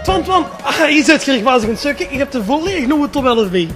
Twan, je zit gericht was ik een stukje. Ik heb de volledig nieuwe top 11 bij.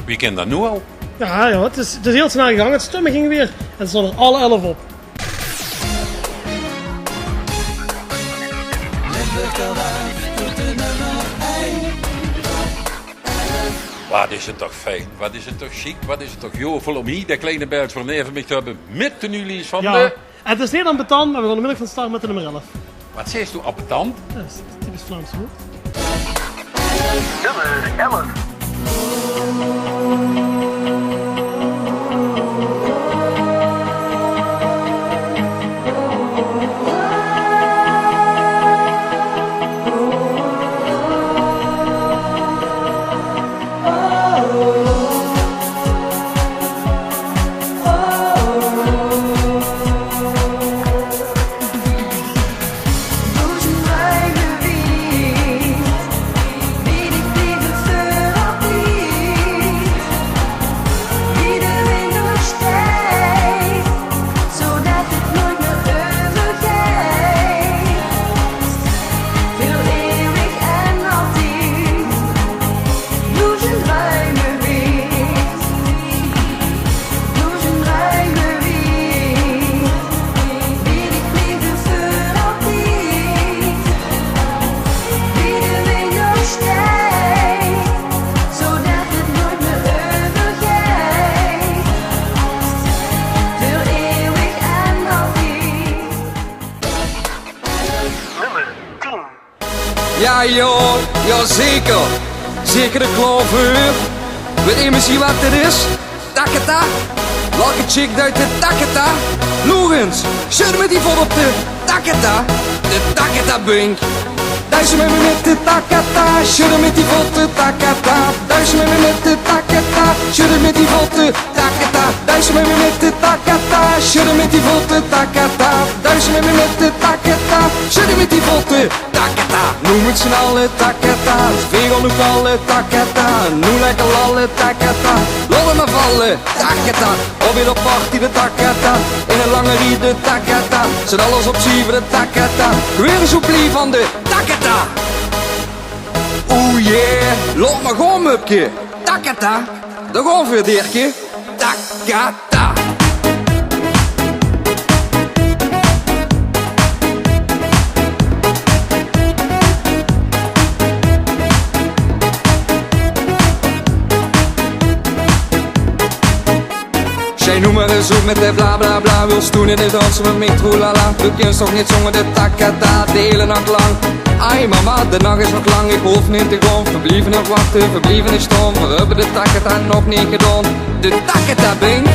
Wie kent dat nu al? Ja, het is heel snel gegaan. Het stemmen ging weer. En er stonden er alle 11 op. Wat is het toch fijn, wat is het toch chic, wat is het toch jovel om hier de kleine Belg voor neven mee te hebben met de nulies van Ja, de... het is niet aan betaan, maar we gaan onmiddellijk van start met de nummer 11. Wat zegt u, appetant? Dat is typisch Vlaams woord. Nummer 11. Ja joh, ja zeker. Zeker de klaver. Weet je misschien wat dit is? Takata. Welke chick uit de Takata? Lorenz, schud met die vol op de Takata. De Takata bink. Duizen met me met de Takata. Schudden met die vol de Takata. Duizen met me met de Takata. Schudden met die vol de Takata. Duizen met me met de Takata. Schudden met die vol de Takata. Duizen met me met de Takata. Schudden met die vol de Takata. Noem het z'n allen Takata. Vegel nu vallen Takata. Noem lekker lallen Takata. Lollen me vallen Takata. Op weer op party de Takata. In een lange riet de Takata. Zet alles op 7 de Takata. Weer een soeplie van de Takata. Oeh yeah. Loop maar gewoon mupje. Takata. De gewoon verdeertje. Takata. Zij noem maar eens op met de bla bla bla. Wil stoen in de dansen met me troelala. De kind toch niet zongen de Takata de hele nacht lang. Ai mama, de nacht is nog lang. Ik hoef niet te gaan. Verblieven nog wachten, verblieven is stom. We hebben de Takata nog niet gedaan. De Takata bing.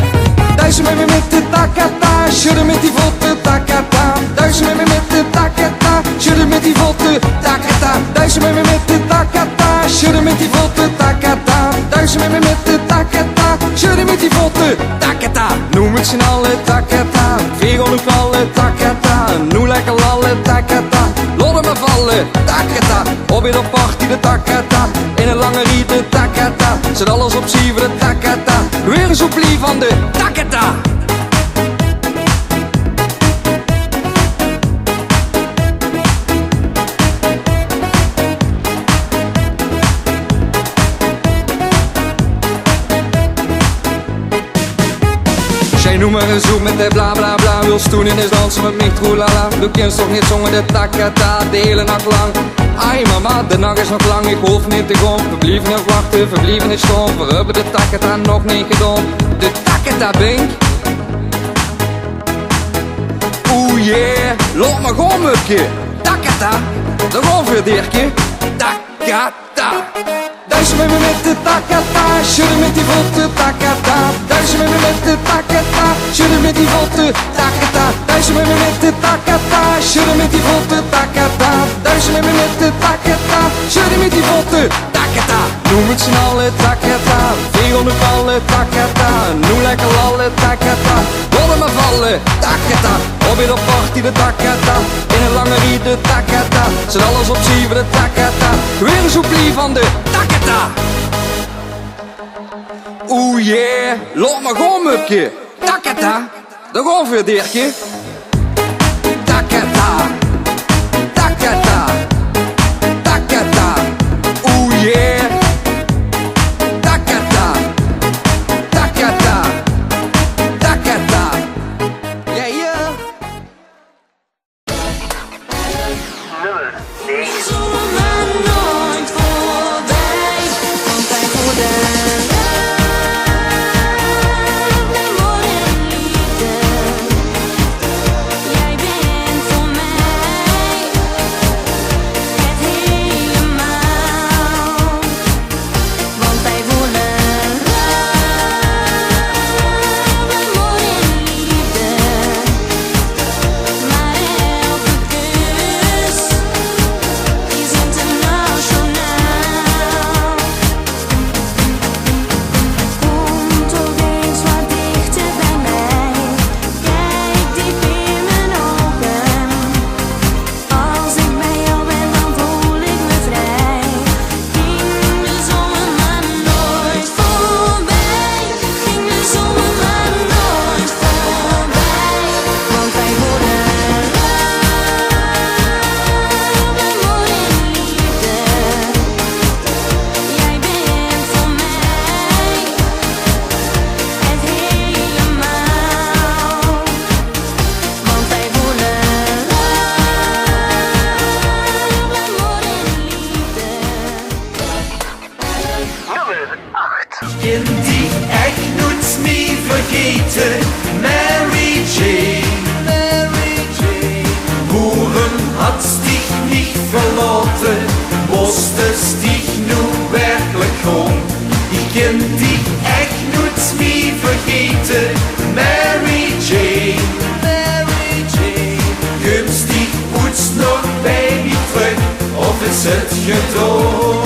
Duizen met me met de Takata. Schudden met die voeten Takata. Duizen met me met de Takata. Schudden met die voeten Takata. Duizen met me met de Takata. Schudden met die voeten Takata. Duizen met me met de Takata. Schudden met die voeten Takata. Noem het z'n allen Takata. Vegel nu vallen Takata. Noem lekker lallen Takata. Lollen me vallen Takata. Op weer op party de Takata. In een lange riet de Takata. Zet alles op 7 de Takata. Weer een soeplie van de Takata. Jij noem maar eens op met de bla bla bla. Wil stoen in is dansen met me troelala. De kind toch niet zongen de Takata de hele nacht lang. Ai mama, de nacht is nog lang. Ik hoef niet te gaan. Verblieven nog wachten, verblieven is stom. We hebben de Takata nog niet gedaan. De Takata bink. Oeh yeah. Loop maar gewoon mupje. Takata. De gewoon verdeertje. Takata. Duizen met me met de Takata. Schudden met die voeten Takata. Duizen met me met de Takata. Schudden met die voeten Takata. Duizen met me met de Takata. Schudden met die voeten Takata. Duizen met me met de Takata. Schudden met die voeten Takata. Noem het z'n allen Takata. Vegel nu vallen Takata. Noem lekker lallen Takata. Lollen me vallen Takata. Op weer op party de Takata. In een lange riet de Takata. Zet alles op 7 de Takata. Weer een soeplie van de Takata. Oeh yeah. Loop maar gewoon mupje. Takata. De gewoon verdeertje. Takata. Takata. Takata. Moest dich nu werkelijk gewoon. Ik kan dich echt nooit meer vergeten. Mary Jane, Mary Jane. Komst dich ooit nog bij mij terug, of is het gedroom?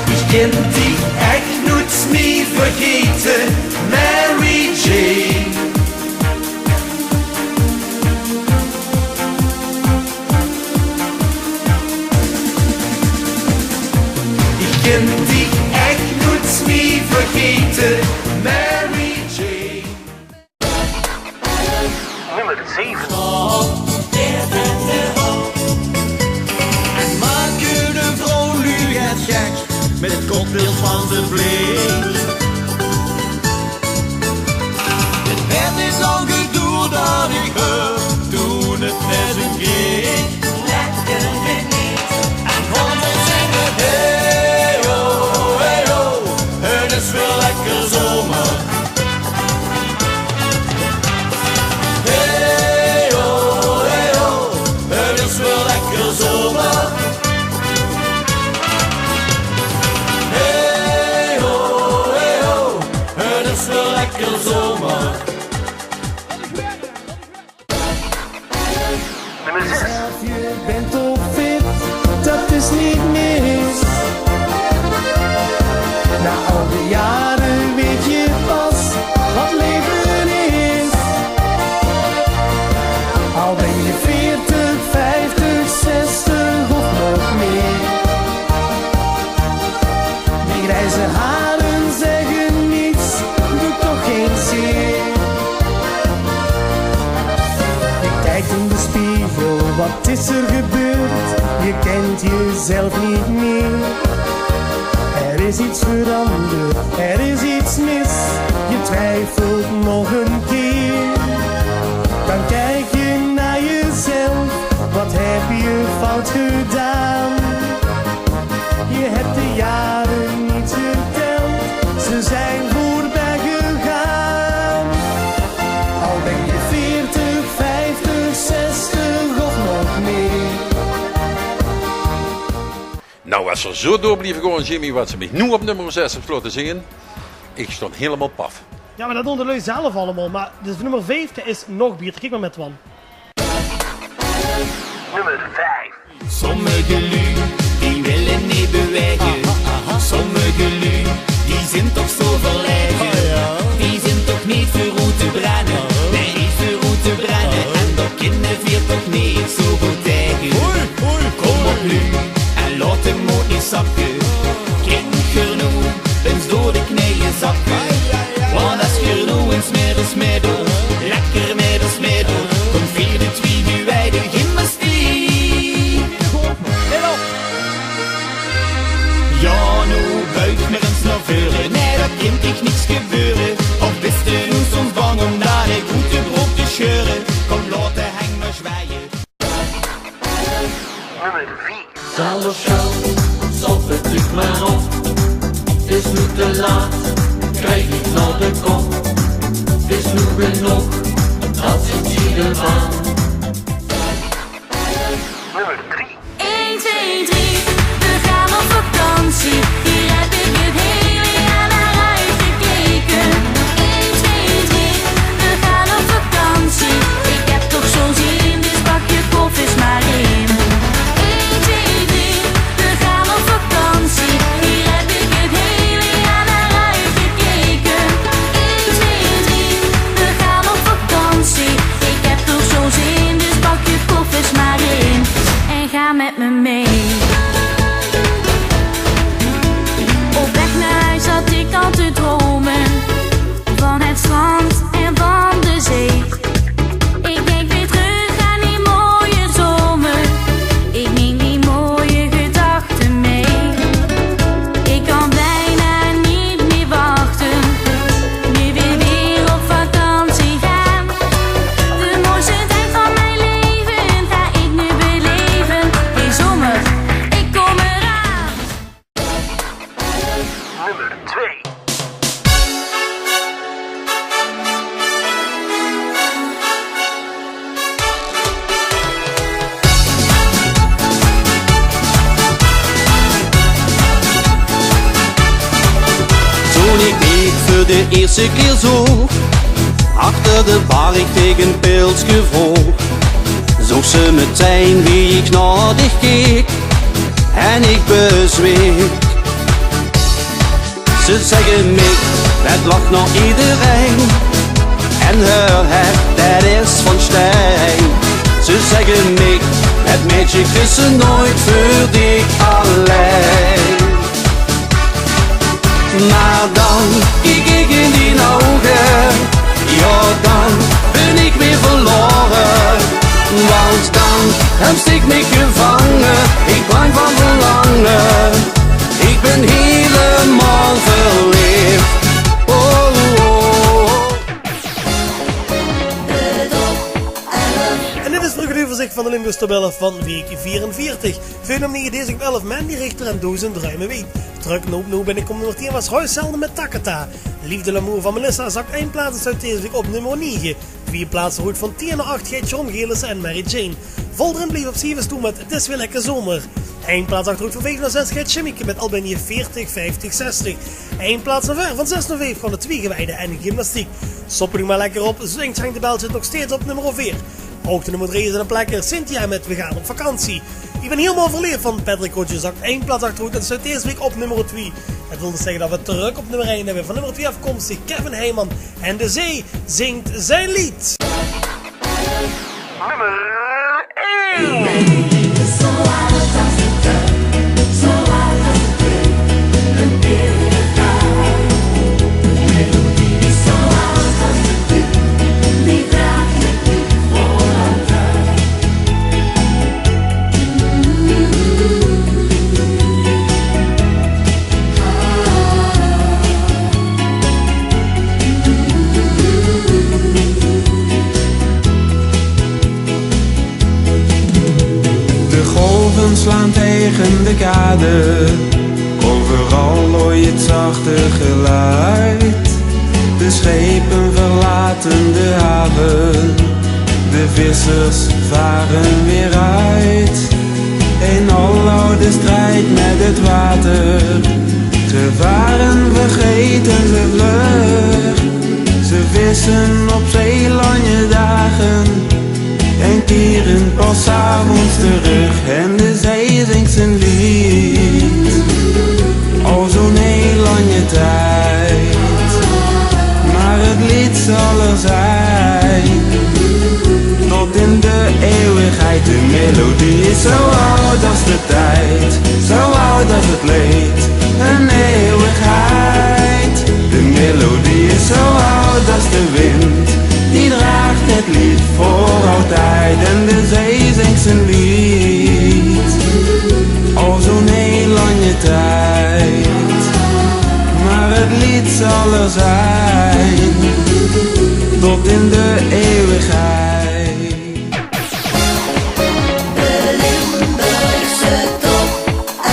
Ik kan dich echt nooit meer vergeten. Mary Jane. Ik kan dich echt nooit meer vergeten. Mary Jane. Nummer 7. En maken de vrouw nu het gek met het cocktail van zijn blik. Het werd niet lang gedoe dat ik hoor toen het met hem ging. Lekker geniet en gewoon te zingen. Hey ho, het is weer lekker zomer. Hey ho, het is weer lekker zomer. Hey ho, het is weer lekker zomer. Nummer 6. Je bent toch fit, dat is niet mis. Na al die jaren weet je pas wat leven is. Al ben je 40, 50, 60 of nog meer. Die grijze haren zeggen niets, doet toch geen zeer. Je kijkt in de spiegel, wat is er gebeurd? Je kent jezelf niet meer. Er is iets veranderd, er is iets mis. Je twijfelt nog een keer. Dan kijk je naar jezelf, wat heb je fout gedaan? Je hebt de jaren niet geteld, ze zijn voorbij gegaan. Al ben je 40, 50, 60 of nog meer. Nou, als ze zo door blijven gewoon, Jimmy, wat ze mij nu op nummer 6 heeft laten zingen, ik stond helemaal paf. Ja, maar dat doen de lui zelf allemaal. Maar dus nummer 5 is nog beter. Kijk maar met Wan. Nummer 5. Sommige lui, die willen niet bewegen. Sommige lui, die zijn toch zo verlegen. Die zijn toch niet voor hoe te brennen. Nee, niet voor hoe te brennen. En dat kinderen vier toch niet zo goed tegen. Kom op nu, en laat hem ook niet zakken. Kind genoeg, eens door de knieën zakken. Want als je genoeg eens meer door, lekker meer door. Komt 4 de 2 nu wij de gymnastiek. Ja, nu buik maar eens naar voren. Nee, dat kan toch niks gebeuren. Of wist je nu soms bang om daar een goede broek te scheuren? Kom, laat de hang maar zwaaien. Nummer 4. Alles show, stop het natuurlijk maar op. Het is nu te laat, krijg ik naar de kop. Het is nu genoeg, dat zit ieder aan. Nummer 3. 1, 2, 3, we gaan op vakantie. Hier heb ik het hele jaar naar uitgekeken. 1, 2, 3, we gaan op vakantie. Ik heb toch zo'n zin, dus pak je koffies maar in. 1, 2, 3, we gaan op vakantie. Hier heb ik het hele jaar naar uitgekeken. 1, 2, 3, we gaan op vakantie. Ik heb toch zo'n zin, dus pak je koffies maar in. En ga met me mee. Op weg naar huis zat ik al te dromen van het strand en van de zee. Ik denk weer terug aan die mooie zomer. Ik neem die mooie gedachten mee. Ik kan bijna niet meer wachten. Nu weer op vakantie gaan. De mooiste tijd van mijn leven ga ik nu beleven. Hey zomer, ik kom eraan. Nummer 2. voor de eerste keer zo achter de bar ik tegen pils gevroeg. Zocht ze meteen wie ik nodig keek en ik bezweek. Ze zeggen Mick, het lacht nog iedereen en haar hart, dat is van steen. Ze zeggen Mick, het meisje kussen nooit voor dik alleen. Maar dan kijk ik in die ogen, ja dan ben ik weer verloren. Want dan heb ik me gevangen, ik bang van verlangen. Ik ben helemaal verliefd. Oh, oh, oh. En dit is terug het overzicht van de Limburgse tabellen van week 44. Veel nummer 9 deze week 11 Mandy Richter en Duizend Ruime Weet. Terug no binnenkomt nummer 10 was Huiszelden met Takata. Liefde L'amour van Melissa zakt 1 plaats en sluit deze week op nummer 9. 4 plaatsen goed van 10 naar 8 gaat John Gelissen en Mary Jane. Volderend bleef op 7 toe met Het is weer lekker zomer. 1 plaats achteruit van 5 naar 6 gaat Jimmyke met Albanië 40, 50, 60. 1 plaats naar ver van 6 naar 5 van de Twiegeweide en gymnastiek. Stoppen nu maar lekker op, zwingt Henk de Bel zit nog steeds op nummer 4. Ook de nummer 3 is in de plekker Cynthia met We gaan op vakantie. Ik ben helemaal verleerd van Patrick Hodges, zakt 1 plaats achteruit en sluit deze week op nummer 2. Het wil dus zeggen dat we terug op nummer 1 hebben. Van nummer 2 afkomstig Kevin Heijman en De Zee zingt zijn lied. Nummer 1. Slaan tegen de kade, overal hoor je het zachte geluid. De schepen verlaten de haven, de vissers varen weer uit. Een aloude strijd met het water, gevaren vergeten ze vlug. Ze vissen op zee lange dagen en keren pas 's avonds terug. En de zee zingt zijn lied, al zo'n heel lange tijd. Maar het lied zal er zijn, tot in de eeuwigheid. De melodie is zo oud als de tijd, zo oud als het leed, een eeuwigheid. De melodie is zo oud als de wind, die draagt het lied voor altijd. En de zee zingt zijn lied, al zo'n heel lange tijd. Maar het lied zal er zijn, tot in de eeuwigheid. De Limburgse top 11.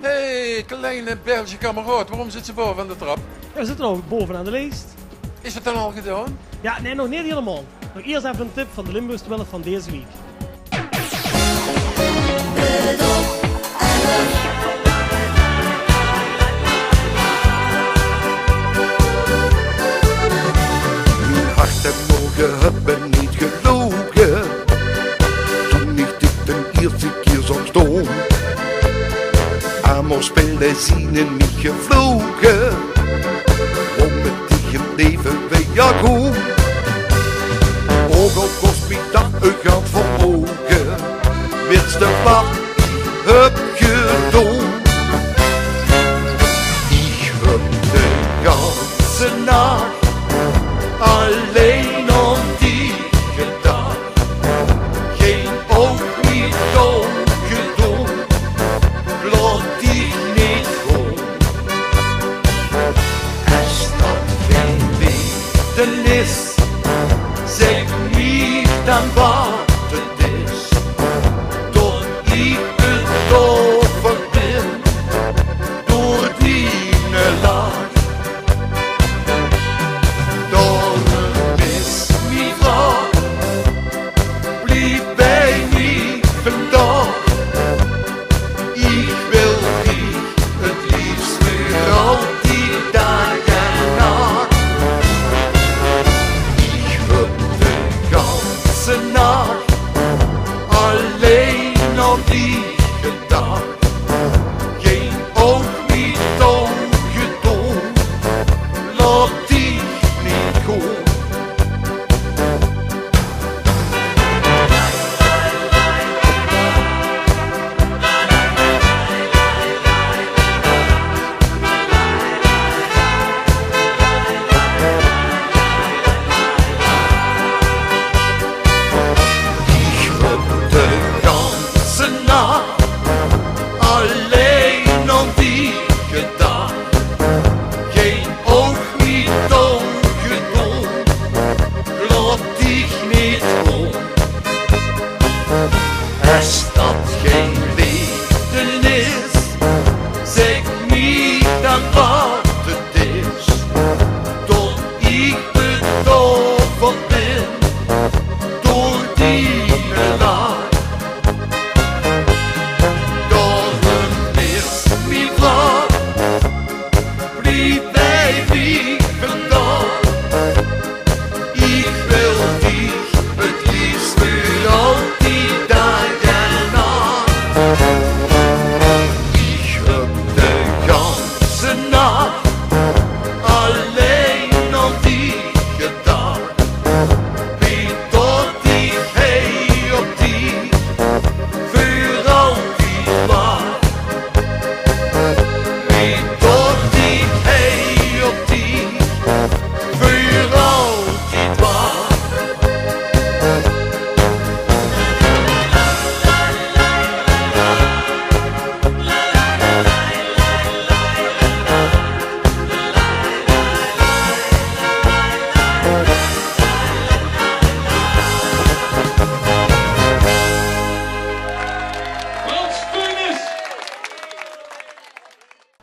Hey, kleine Belgische kameraad, waarom zit ze boven aan de trap? We zitten nog bovenaan de lijst. Is het dan al gedaan? Ja, nee, nog niet helemaal. Nog eerst even een tip van de Limburgse tabellen van deze week. De top 11. Hart en morgen hebben niet gelogen, toen ik dit de eerste keer zag staan. Amor spelen zien en niet gevlogen, om het tegen leven wij ja goed. Ook al kost mij dat een geld voor ogen, wist wat ik heb gedaan. Ik heb de ganse nacht alleen om die gedacht, geen oog niet omgedaan, laat ik niet gaan. Als dat geen weten is, zeg niet dan wat het is, tot ik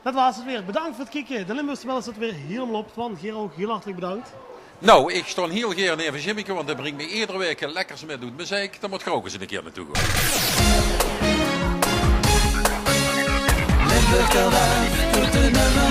Dat was het weer. Bedankt voor het kijken. De Limburgse Tabel zit weer helemaal op. Twan, Gero, heel hartelijk bedankt. Nou, ik stond heel graag even Jimmeke, want dat brengt me iedere week een lekkers met doet muziek. Dan moet ik er ook eens een keer naartoe gaan. Limburg Tabel, doet de nummer